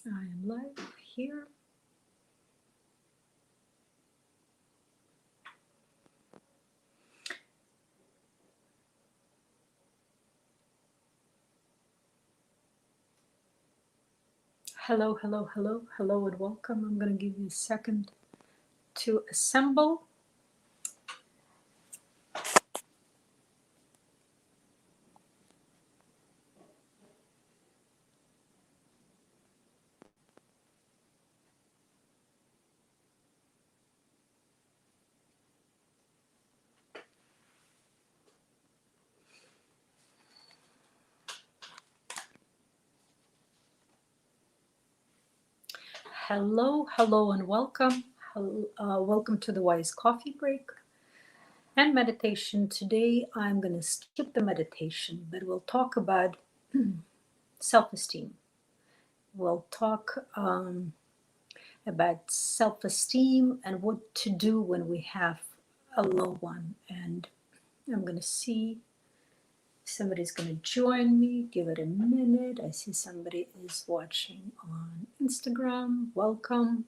I am live here. Hello, hello, hello, hello, and welcome. I'm going to give you a second to assemble. Hello, hello, and welcome. Welcome to the Wise Coffee Break and meditation. Today, I'm going to skip the meditation, but we'll talk about self esteem. We'll talk about self esteem and what to do when we have a low one. And I'm going to see somebody's going to join me. Give it a minute. I see somebody is watching on Instagram. Welcome.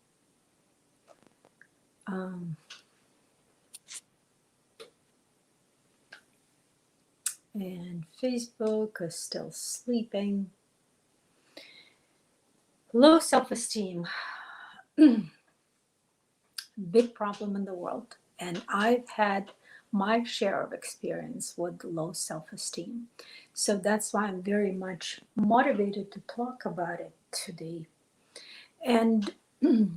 And Facebook is still sleeping. Low self-esteem, big problem in the world. And I've had my share of experience with low self-esteem. So that's why I'm very much motivated to talk about it today. And the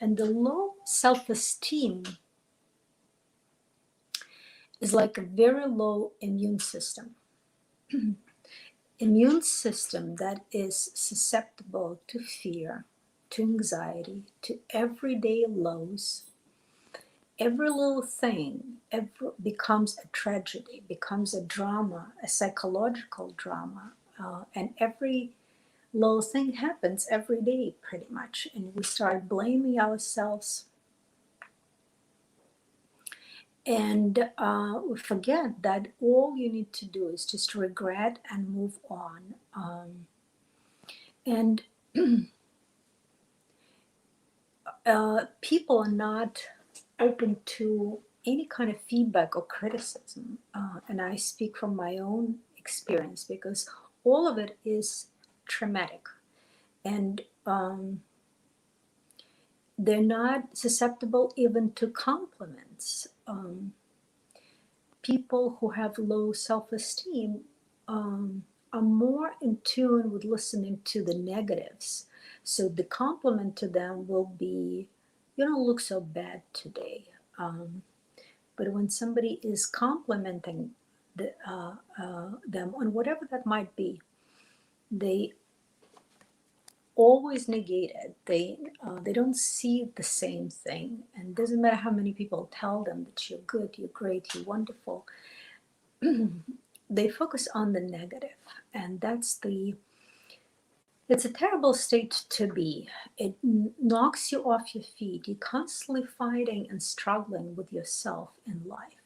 low self-esteem is like a very low immune system. Immune system that is susceptible to fear, to anxiety, to everyday lows. Every little thing becomes a tragedy, becomes a drama, a psychological drama. And every little thing happens every day pretty much. And we start blaming ourselves. And we forget that all you need to do is just regret and move on. And people are not open to any kind of feedback or criticism. And I speak from my own experience because all of it is traumatic. And they're not susceptible even to compliments. People who have low self-esteem are more in tune with listening to the negatives. So the compliment to them will be, you don't look so bad today. But when somebody is complimenting them on whatever that might be, they always negate it. They don't see the same thing, and it doesn't matter how many people tell them that you're good, you're great, you're wonderful. They focus on the negative, and it's a terrible state to be. It knocks you off your feet. You're constantly fighting and struggling with yourself in life.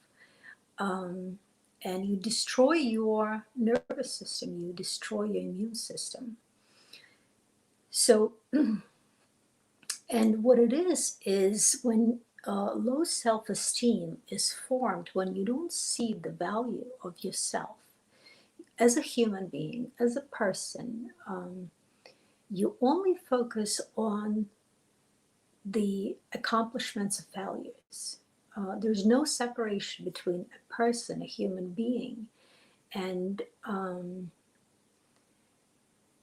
And you destroy your nervous system, you destroy your immune system. So, and what it is when low self-esteem is formed when you don't see the value of yourself as a human being, as a person. You only focus on the accomplishments of failures. There's no separation between a person, a human being, and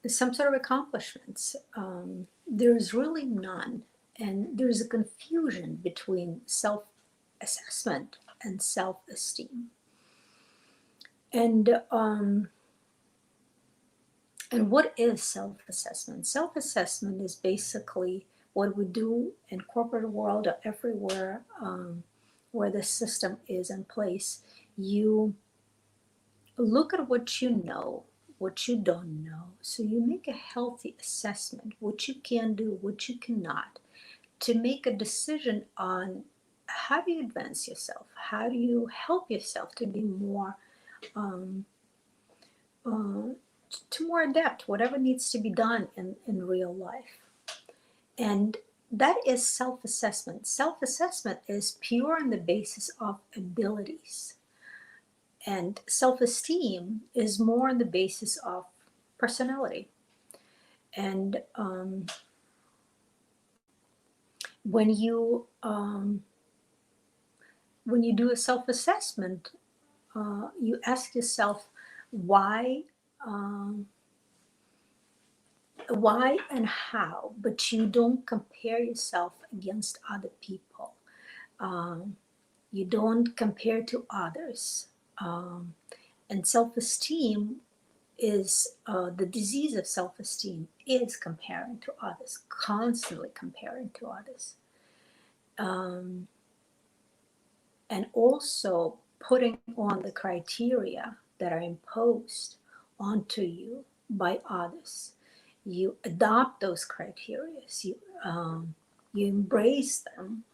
some sort of accomplishments. There's really none. And there's a confusion between self-assessment and self-esteem. And what is self-assessment? Self-assessment is basically what we do in corporate world or everywhere where the system is in place. You look at what you know, what you don't know. So you make a healthy assessment, what you can do, what you cannot, to make a decision on how do you advance yourself? How do you help yourself to be more to more depth, whatever needs to be done in real life. And that is self-assessment. Self-assessment is pure on the basis of abilities. And self-esteem is more on the basis of personality. And when you do a self-assessment, you ask yourself um, why and how, but you don't compare yourself against other people. Um, you don't compare to others. And self-esteem is the disease of self-esteem is comparing to others, constantly comparing to others. And also putting on the criteria that are imposed onto you by others. You adopt those criteria, you embrace them.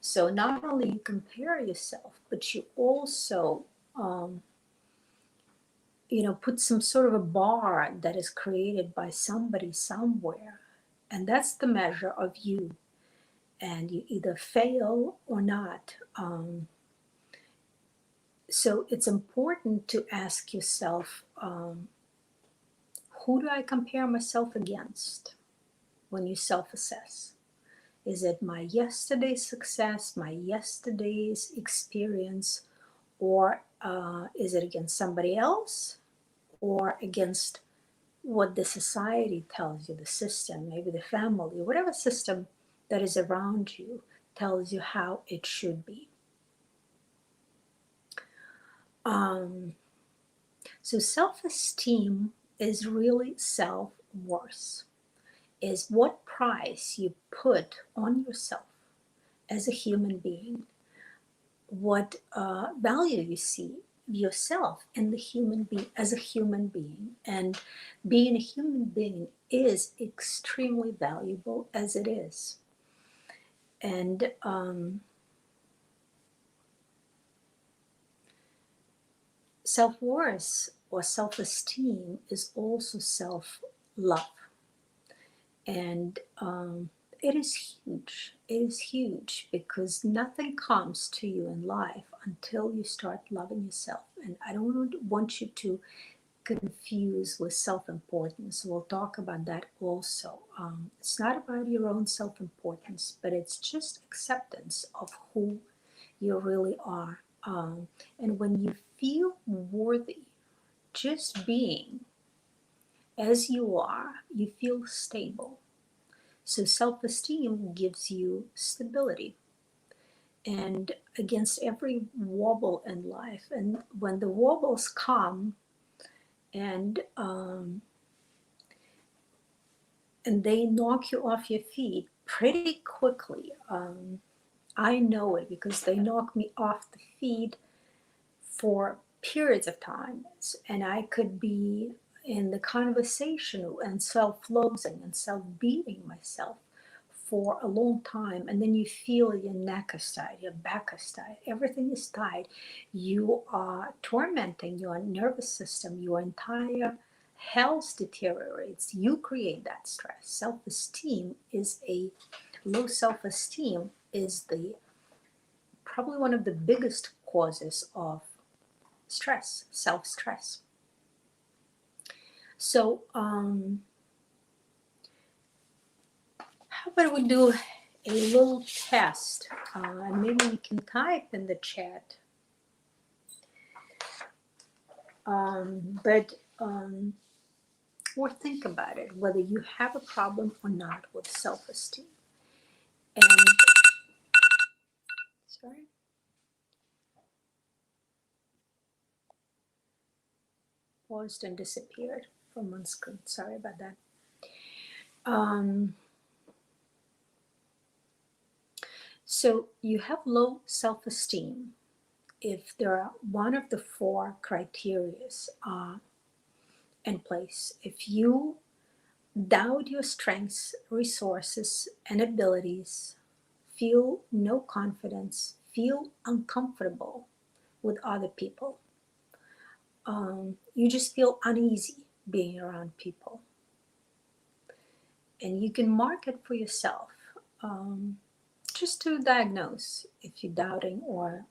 So not only you compare yourself, but you also put some sort of a bar that is created by somebody somewhere, and that's the measure of you. And you either fail or not. So it's important to ask yourself, who do I compare myself against when you self-assess? Is it my yesterday's success, my yesterday's experience, or is it against somebody else, or against what the society tells you, the system, maybe the family, whatever system that is around you tells you how it should be. So self-esteem is really self-worth, is what price you put on yourself as a human being, what value you see yourself in the human being as a human being. And being a human being is extremely valuable as it is. And self-worth or self-esteem is also self-love. And it is huge. It is huge because nothing comes to you in life until you start loving yourself. And I don't want you to confuse with self-importance. We'll talk about that also. It's not about your own self-importance, but it's just acceptance of who you really are. And when you feel worthy, just being as you are, you feel stable. So self-esteem gives you stability. And against every wobble in life, and when the wobbles come and they knock you off your feet pretty quickly, I know it because they knock me off the feet for periods of time, and I could be in the conversation and self-loathing and self-beating myself for a long time, and then you feel your neck is tight, your back is tight, everything is tight. You are tormenting your nervous system, your entire health deteriorates. You create that stress. Low self-esteem is probably one of the biggest causes of stress, self-stress. So how about we do a little test, and maybe you can type in the chat, or think about it, whether you have a problem or not with self-esteem. And sorry, paused and disappeared from one screen. Sorry about that. So you have low self-esteem if there are one of the four criteria in place. If you doubt your strengths, resources, and abilities, feel no confidence, feel uncomfortable with other people, you just feel uneasy being around people. And you can mark it for yourself, um, just to diagnose if you're doubting, or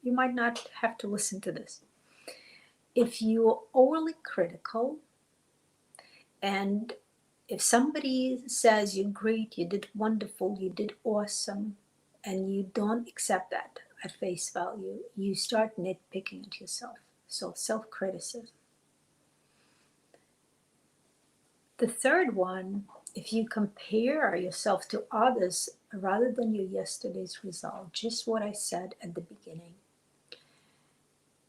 you might not have to listen to this. If you're overly critical, and if somebody says you're great, you did wonderful, you did awesome, and you don't accept that at face value, you start nitpicking at yourself. So self-criticism. The third one, if you compare yourself to others rather than your yesterday's result, just what I said at the beginning.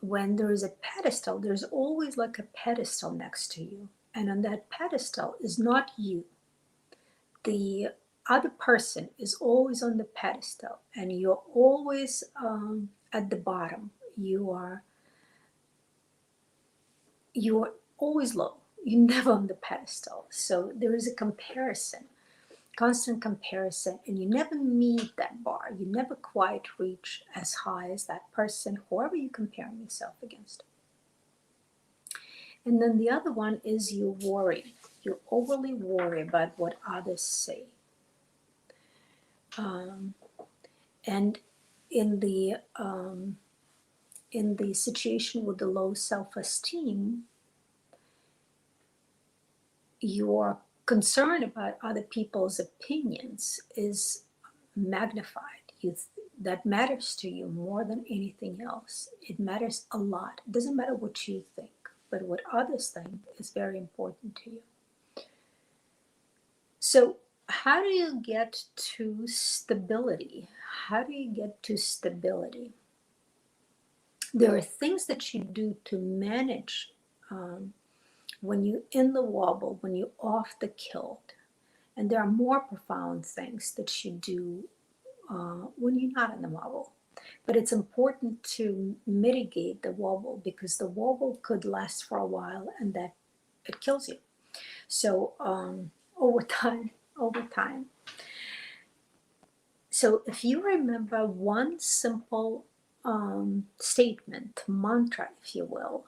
When there is a pedestal, there's always like a pedestal next to you. And on that pedestal is not you. The other person is always on the pedestal, and you're always at the bottom. You're always low. You're never on the pedestal. So there is a comparison, constant comparison, and you never meet that bar. You never quite reach as high as that person, whoever you're comparing yourself against. And then the other one is you worry. You overly worry about what others say. And in the situation with the low self-esteem, your concern about other people's opinions is magnified. That matters to you more than anything else. It matters a lot. It doesn't matter what you think, but what others think is very important to you. So how do you get to stability? How do you get to stability? There are things that you do to manage when you're in the wobble, when you're off the kilt. And there are more profound things that you do when you're not in the wobble. But it's important to mitigate the wobble, because the wobble could last for a while and that it kills you. So over time. So if you remember one simple statement, mantra, if you will,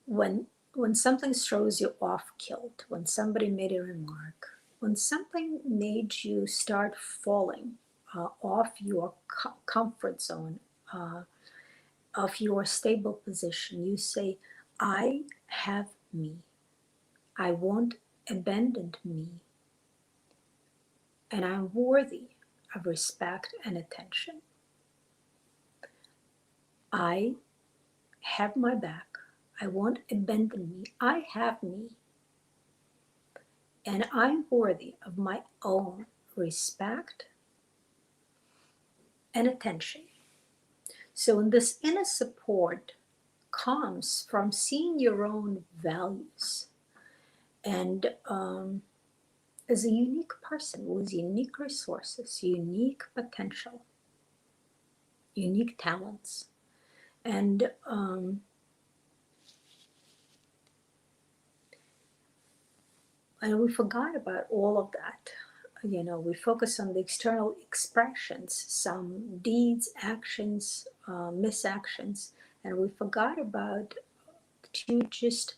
when something throws you off kilt, when somebody made a remark, when something made you start falling off your comfort zone, of your stable position, you say, I have me. I won't abandon me. And I'm worthy of respect and attention. I have my back. I won't abandon me. I have me. And I'm worthy of my own respect and attention. So this inner support comes from seeing your own values, and as a unique person with unique resources, unique potential, unique talents. And we forgot about all of that. We focus on the external expressions, some deeds, actions, misactions, and we forgot about that you're just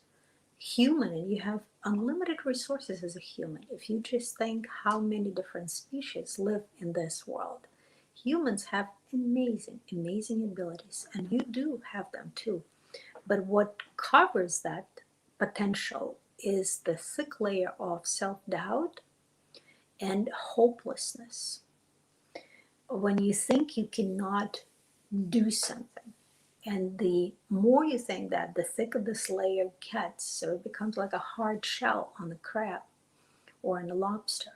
human and you have unlimited resources as a human. If you just think how many different species live in this world, humans have amazing, amazing abilities, and you do have them too. But what covers that potential is the thick layer of self-doubt and hopelessness. When you think you cannot do something, and the more you think that, the thicker this layer gets, so it becomes like a hard shell on a crab or on a lobster.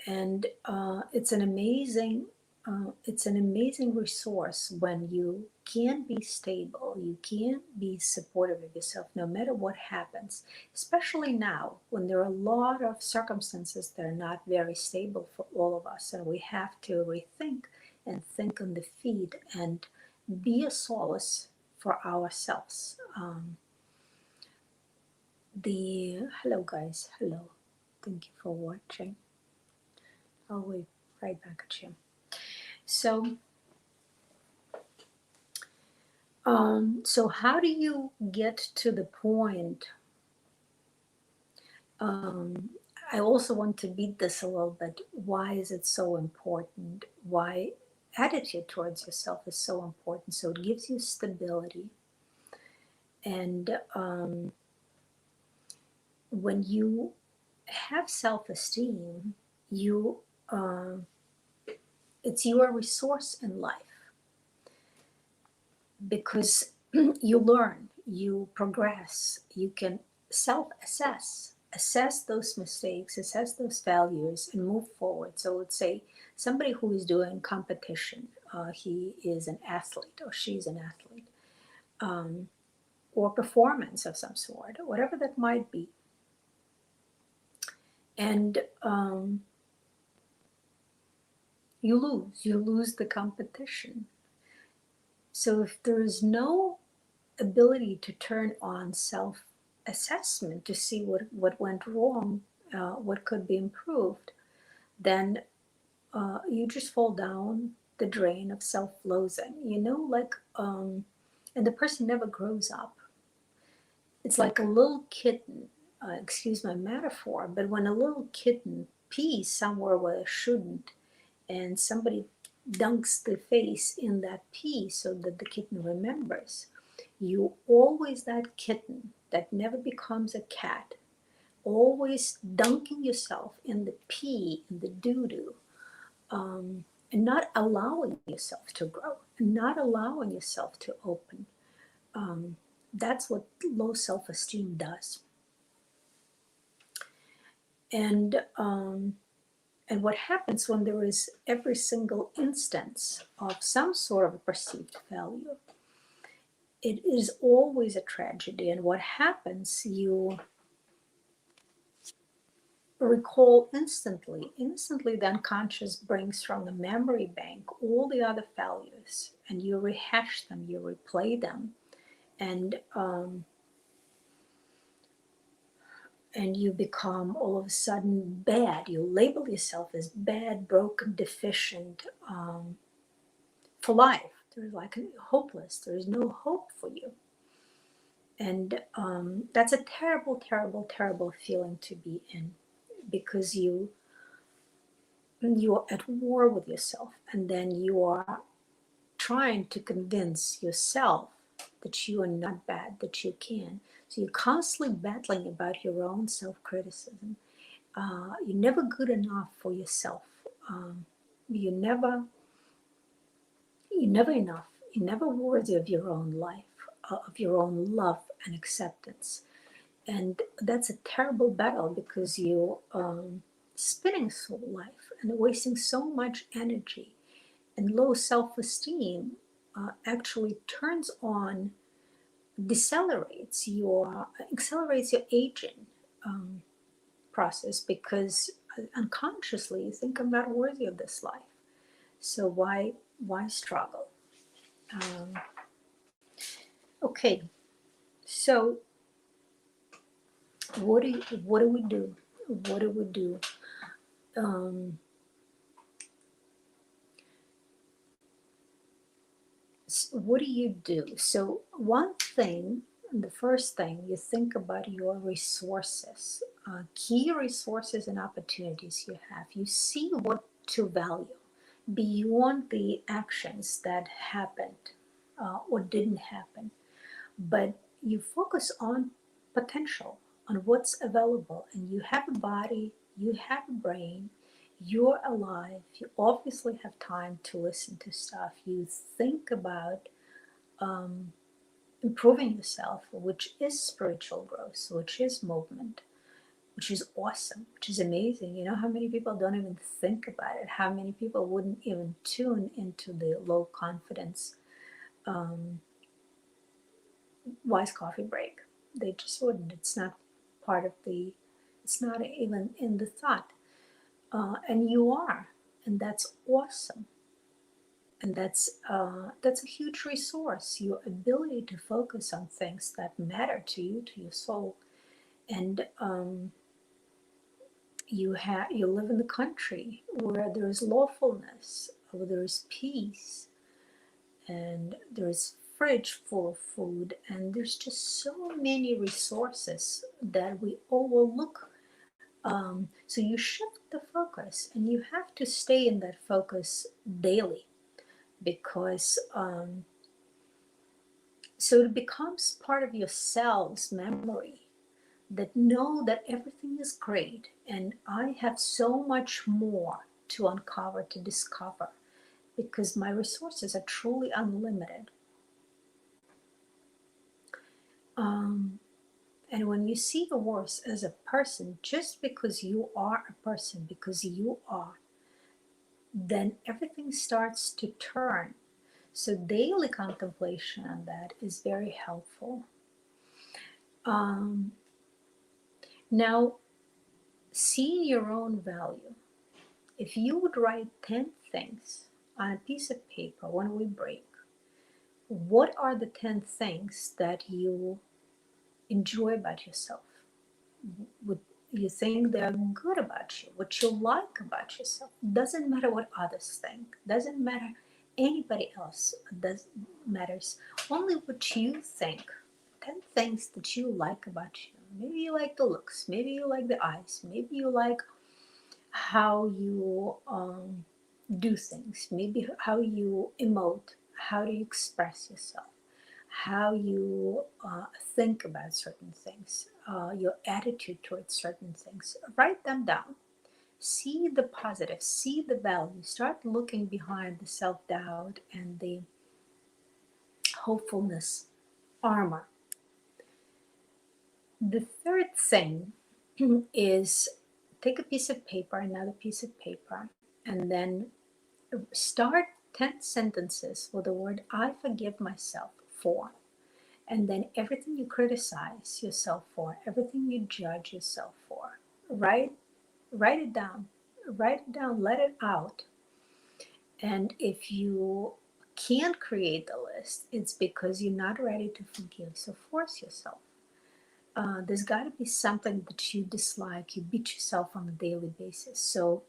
And it's an amazing resource when you can be stable, you can be supportive of yourself no matter what happens, especially now when there are a lot of circumstances that are not very stable for all of us, and we have to rethink and think on the feet and be a solace for ourselves. Hello guys, hello, thank you for watching. I'll wait right back at you. So So how do you get to the point? Um, I also want to beat this a little bit. Why is it so important? Why attitude towards yourself is so important? So it gives you stability. And when you have self-esteem, you uh, it's your resource in life because you learn, you progress, you can self-assess, assess those mistakes, assess those failures, and move forward. So let's say somebody who is doing competition, he is an athlete or she's an athlete, um, or performance of some sort, or whatever that might be. And you lose the competition. So if there is no ability to turn on self assessment to see what went wrong, what could be improved, then you just fall down the drain of self loathing, like, and the person never grows up. It's like a little kitten, excuse my metaphor, but when a little kitten pees somewhere where it shouldn't, and somebody dunks the face in that pee so that the kitten remembers, you always that kitten that never becomes a cat, always dunking yourself in the pee, in the doo-doo, and not allowing yourself to grow, and not allowing yourself to open. Um, that's what low self-esteem does. And and what happens when there is every single instance of some sort of a perceived failure, it is always a tragedy. And what happens, you recall instantly the unconscious brings from the memory bank all the other failures, and you rehash them, you replay them, and and you become all of a sudden bad. You label yourself as bad, broken, deficient, for life. There's like hopeless. There's no hope for you. And that's a terrible, terrible, terrible feeling to be in, because you're at war with yourself, and then you are trying to convince yourself that you are not bad, that you can. So you're constantly battling about your own self-criticism. You're never good enough for yourself. Um, you're never You're never enough. You're never worthy of your own life, of your own love and acceptance. And that's a terrible battle, because you're spinning through life and wasting so much energy. And low self esteem actually turns on, accelerates your aging um, process, because unconsciously you think, I'm not worthy of this life. So why struggle? Um, okay, so what do we do? What do we do? Um, what do you do? So one thing, the first thing, you think about your resources, key resources and opportunities you have. You see what to value beyond the actions that happened or didn't happen, but you focus on potential, on what's available, and you have a body, you have a brain, you're alive, you obviously have time to listen to stuff, you think about um, improving yourself, which is spiritual growth, which is movement, which is awesome, which is amazing. You know how many people don't even think about it, how many people wouldn't even tune into the low confidence um, wise coffee break. They just wouldn't. It's not part of the, it's not even in the thought. And you are, and that's awesome. And that's a huge resource. Your ability to focus on things that matter to you, to your soul, and you live in the country where there is lawfulness, where there is peace, and there is fridge full of food, and there's just so many resources that we overlook. So you shift the focus, and you have to stay in that focus daily, because so it becomes part of your cell's memory, that know that everything is great and I have so much more to uncover, to discover, because my resources are truly unlimited. Um, and when you see your worth as a person, just because you are a person, because you are, then everything starts to turn. So daily contemplation on that is very helpful. Um, Now, seeing your own value. If you would write 10 things on a piece of paper when we break, what are the 10 things that you enjoy about yourself? Would you think they're good about you? What you like about yourself? Doesn't matter what others think. Doesn't matter anybody else. Does matters only what you think. 10 things that you like about you. Maybe you like the looks. Maybe you like the eyes. Maybe you like how you do things. Maybe how you emote. How do you express yourself? How you think about certain things, your attitude towards certain things. Write them down. See the positive, see the value. Start looking behind the self doubt and the hopefulness armor. The third thing is take a piece of paper, another piece of paper, and then start 10 sentences with the word I forgive myself for. And then everything you criticize yourself for, everything you judge yourself for, write it down. Write it down, let it out. And if you can't create the list, it's because you're not ready to forgive. So force yourself. There's got to be something that you dislike. You beat yourself on a daily basis. So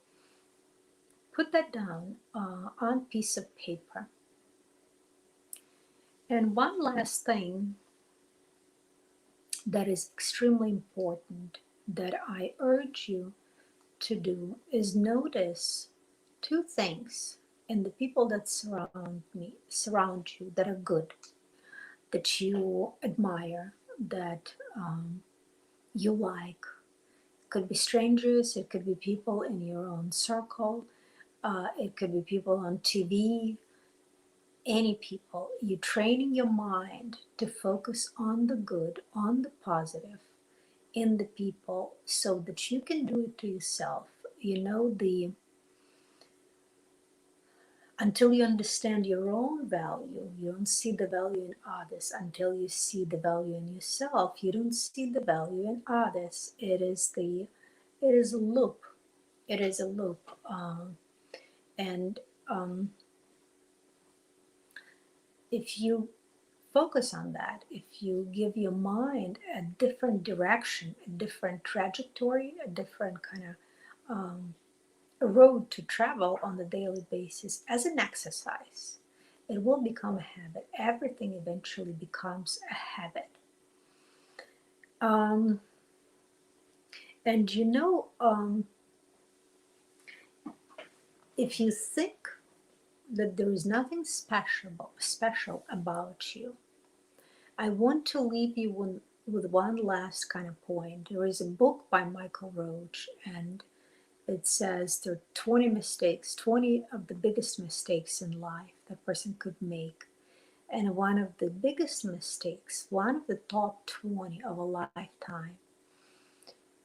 put that down on a piece of paper. And one last thing that is extremely important that I urge you to do is notice two things in the people that surround you, that are good, that you admire, that you like. It could be strangers, it could be people in your own circle, it could be people on TV, any people. You're training your mind to focus on the good, on the positive in the people, so that you can do it to yourself. You know, the until you understand your own value, you don't see the value in others. Until you see the value in yourself, you don't see the value in others. It is a loop. It is a loop. And if you focus on that, if you give your mind a different direction, a different trajectory, a different kind of a road to travel on a daily basis as an exercise, it will become a habit. Everything eventually becomes a habit. Um, and you know, if you think that there is nothing special about you, I want to leave you with one last kind of point. There is a book by Michael Roach, and it says there are 20 mistakes, 20 of the biggest mistakes in life that person could make. And one of the biggest mistakes, one of the top 20 of a lifetime,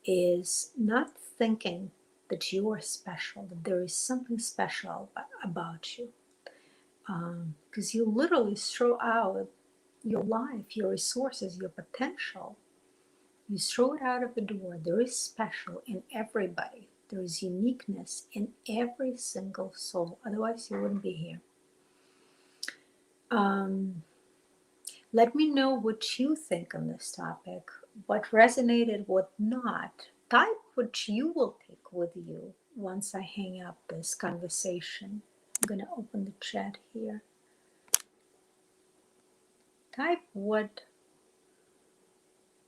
is not thinking that you are special, that there is something special about you. Because you literally throw out your life, your resources, your potential. You throw it out of the door. There is special in everybody. There is uniqueness in every single soul. Otherwise, you wouldn't be here. Um, Let me know what you think on this topic, what resonated, what not. Type what you will take with you once I hang up this conversation. I'm going to open the chat here. Type what,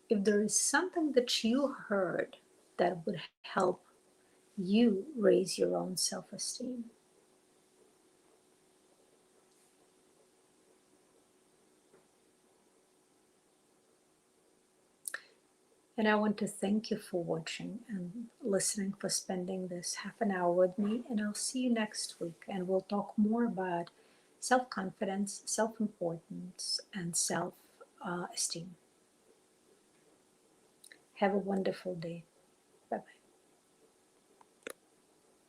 if there is something that you heard that would help you raise your own self esteem. And I want to thank you for watching and listening, for spending this half an hour with me. And I'll see you next week. And we'll talk more about self confidence, self importance, and self esteem. Have a wonderful day.